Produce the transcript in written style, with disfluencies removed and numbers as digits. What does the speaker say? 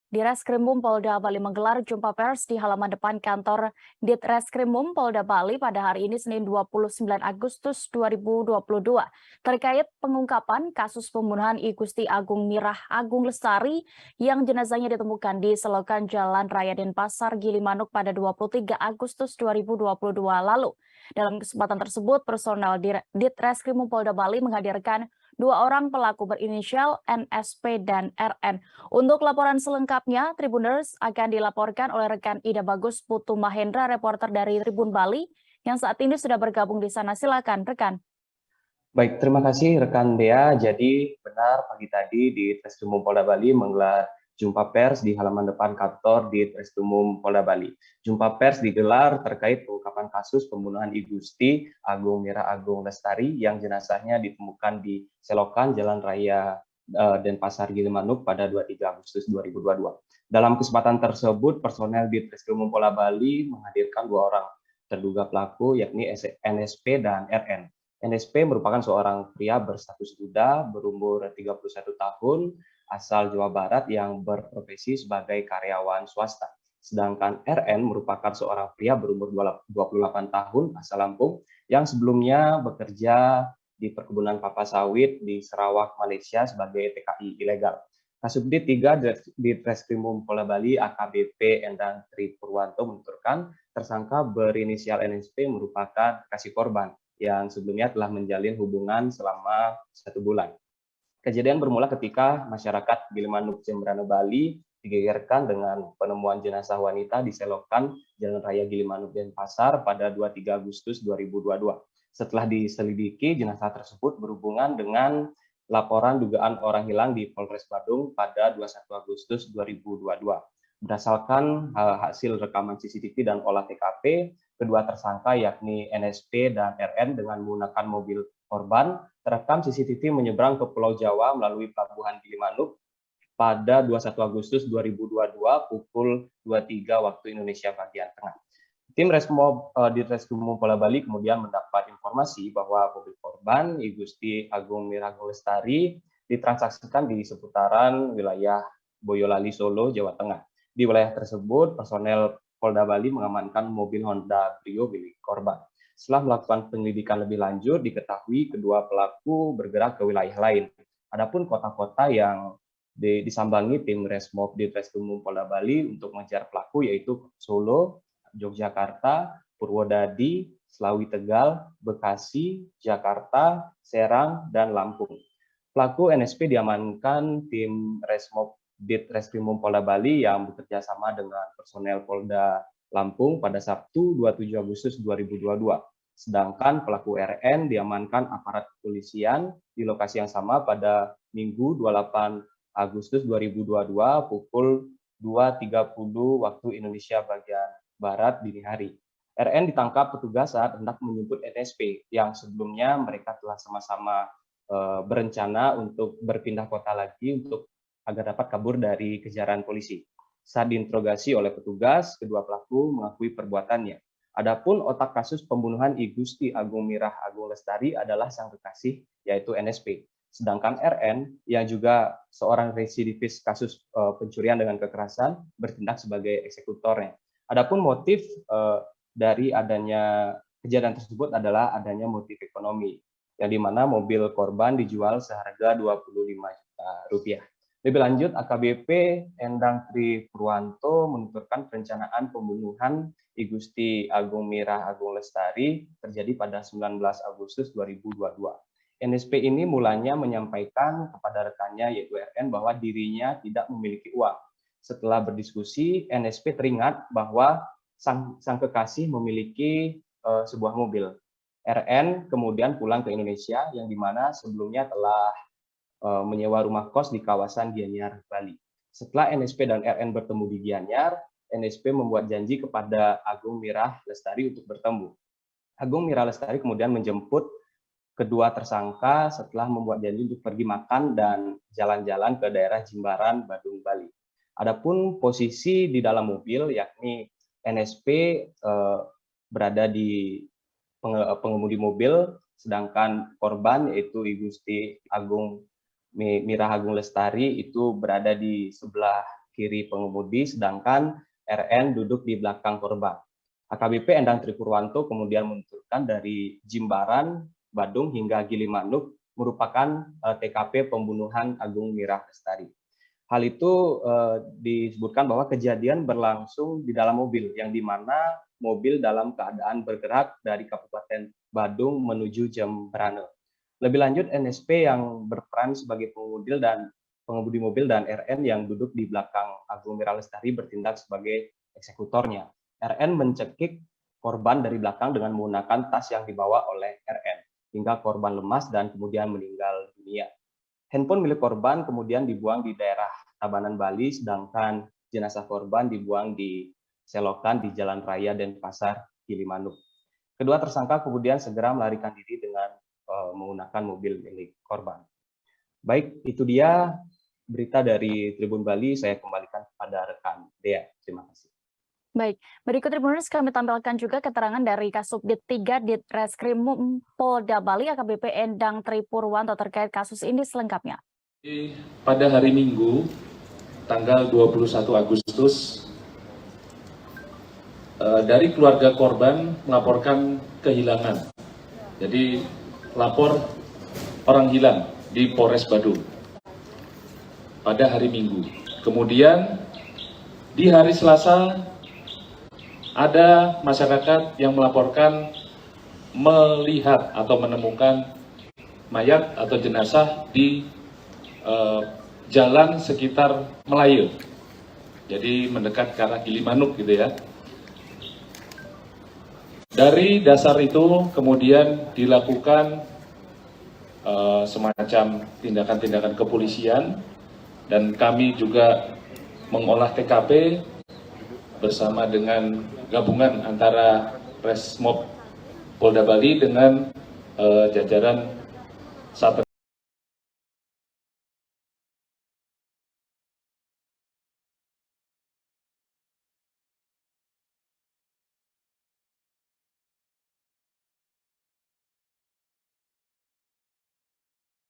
Ditreskrimum Polda Bali menggelar jumpa pers di halaman depan kantor Ditreskrimum Polda Bali pada hari ini Senin 29 Agustus 2022 terkait pengungkapan kasus pembunuhan I Gusti Agung Mirah Agung Lestari yang jenazahnya ditemukan di selokan Jalan Raya Denpasar Gilimanuk pada 23 Agustus 2022 lalu. Dalam kesempatan tersebut, personel Ditreskrimum Polda Bali menghadirkan dua orang pelaku berinisial NSP dan RN. Untuk laporan selengkapnya, Tribuners akan dilaporkan oleh rekan Ida Bagus Putu Mahendra, reporter dari Tribun Bali, yang saat ini sudah bergabung di sana. Silakan, rekan. Baik, terima kasih rekan Dea. Jadi benar pagi tadi di Treskrimum Polda Bali menggelar jumpa pers di halaman depan kantor di Treskrimum Polda Bali. Jumpa pers digelar terkait pengungkapan kasus pembunuhan I Gusti Agung Mirah Agung Lestari yang jenazahnya ditemukan di selokan Jalan Raya Denpasar Gilimanuk pada 23 Agustus 2022. Dalam kesempatan tersebut, personel di Treskrimum Polda Bali menghadirkan dua orang terduga pelaku yakni NSP dan RN. NSP merupakan seorang pria berstatus muda berumur 31 tahun asal Jawa Barat yang berprofesi sebagai karyawan swasta. Sedangkan RN merupakan seorang pria berumur 28 tahun asal Lampung yang sebelumnya bekerja di perkebunan kelapa sawit di Sarawak, Malaysia sebagai TKI ilegal. Kasubdit 3 di Treskrimum Polda Bali AKBP Endang Tri Purwanto menuturkan tersangka berinisial NSP merupakan kasih korban yang sebelumnya telah menjalin hubungan selama 1 bulan. Kejadian bermula ketika masyarakat Gilimanuk Jembrana Bali digegerkan dengan penemuan jenazah wanita di selokan Jalan Raya Gilimanuk Denpasar pada 23 Agustus 2022. Setelah diselidiki, jenazah tersebut berhubungan dengan laporan dugaan orang hilang di Polres Badung pada 21 Agustus 2022. Berdasarkan hasil rekaman CCTV dan olah TKP, kedua tersangka yakni NSP dan RN dengan menggunakan mobil korban terekam CCTV menyeberang ke Pulau Jawa melalui Pelabuhan Gilimanuk pada 21 Agustus 2022 pukul 23 waktu Indonesia bagian tengah. Tim Resmob di Treskrimum Polda Bali kemudian mendapat informasi bahwa mobil korban I Gusti Agung Mirah Agung Lestari ditransaksikan di seputaran wilayah Boyolali, Solo, Jawa Tengah. Di wilayah tersebut, personel Polda Bali mengamankan mobil Honda Brio milik korban. Setelah melakukan penyelidikan lebih lanjut, diketahui kedua pelaku bergerak ke wilayah lain. Adapun kota-kota yang disambangi tim Resmob di Treskrimum Polda Bali untuk mengejar pelaku yaitu Solo, Yogyakarta, Purwodadi, Slawi Tegal, Bekasi, Jakarta, Serang, dan Lampung. Pelaku NSP diamankan tim Resmob Ditreskrimum Polda Bali yang bekerja sama dengan personel Polda Lampung pada Sabtu 27 Agustus 2022. Sedangkan pelaku RN diamankan aparat kepolisian di lokasi yang sama pada Minggu 28 Agustus 2022 pukul 2.30 waktu Indonesia bagian Barat dini hari. RN ditangkap petugas saat hendak menjemput NSP yang sebelumnya mereka telah sama-sama berencana untuk berpindah kota lagi untuk agar dapat kabur dari kejaran polisi. Saat diinterogasi oleh petugas, kedua pelaku mengakui perbuatannya. Adapun otak kasus pembunuhan I Gusti Agung Mirah Agung Lestari adalah sang kekasih, yaitu NSP. Sedangkan RN, yang juga seorang residivis kasus pencurian dengan kekerasan, bertindak sebagai eksekutornya. Adapun motif dari adanya kejadian tersebut adalah adanya motif ekonomi, yang dimana mobil korban dijual seharga 25 juta rupiah. Lebih lanjut, AKBP Endang Tri Purwanto menuturkan perencanaan pembunuhan I Gusti Agung Mirah Agung Lestari terjadi pada 19 Agustus 2022. NSP ini mulanya menyampaikan kepada rekannya yaitu RN bahwa dirinya tidak memiliki uang. Setelah berdiskusi, NSP teringat bahwa sang kekasih memiliki sebuah mobil. RN kemudian pulang ke Indonesia yang dimana sebelumnya telah menyewa rumah kos di kawasan Gianyar, Bali. Setelah NSP dan RN bertemu di Gianyar, NSP membuat janji kepada Agung Mirah Lestari untuk bertemu. Agung Mirah Lestari kemudian menjemput kedua tersangka setelah membuat janji untuk pergi makan dan jalan-jalan ke daerah Jimbaran, Badung, Bali. Adapun posisi di dalam mobil, yakni NSP berada di pengemudi mobil, sedangkan korban yaitu I Gusti Agung Mirah Agung Lestari itu berada di sebelah kiri pengemudi, sedangkan RN duduk di belakang korban. AKBP Endang Tripurwanto kemudian menuturkan dari Jimbaran, Badung hingga Gilimanuk merupakan TKP pembunuhan Agung Mirah Lestari. Hal itu disebutkan bahwa kejadian berlangsung di dalam mobil, yang dimana mobil dalam keadaan bergerak dari Kabupaten Badung menuju Jembrane. Lebih lanjut, NSP yang berperan sebagai pengemudi mobil dan RN yang duduk di belakang Agung Mirah Lestari bertindak sebagai eksekutornya. RN mencekik korban dari belakang dengan menggunakan tas yang dibawa oleh RN, hingga korban lemas dan kemudian meninggal dunia. Handphone milik korban kemudian dibuang di daerah Tabanan, Bali, sedangkan jenazah korban dibuang di selokan di Jalan Raya Denpasar, Gilimanuk. Kedua tersangka kemudian segera melarikan diri dengan menggunakan mobil milik korban. Baik, itu dia berita dari Tribun Bali. Saya kembalikan kepada rekan Dea. Terima kasih. Baik, berikut Tribuners kami tampilkan juga keterangan dari Kasubdit 3 Ditreskrimum Polda Bali AKBP Endang Tripurwanto terkait kasus ini selengkapnya. Pada hari Minggu, tanggal 21 Agustus, dari keluarga korban melaporkan kehilangan. Jadi lapor orang hilang di Polres Badung pada hari Minggu. Kemudian di hari Selasa ada masyarakat yang melaporkan melihat atau menemukan mayat atau jenazah di jalan sekitar Melayu. Jadi mendekat ke arah Gilimanuk gitu ya. Dari dasar itu kemudian dilakukan semacam tindakan-tindakan kepolisian, dan kami juga mengolah TKP bersama dengan gabungan antara Resmob Polda Bali dengan jajaran Satres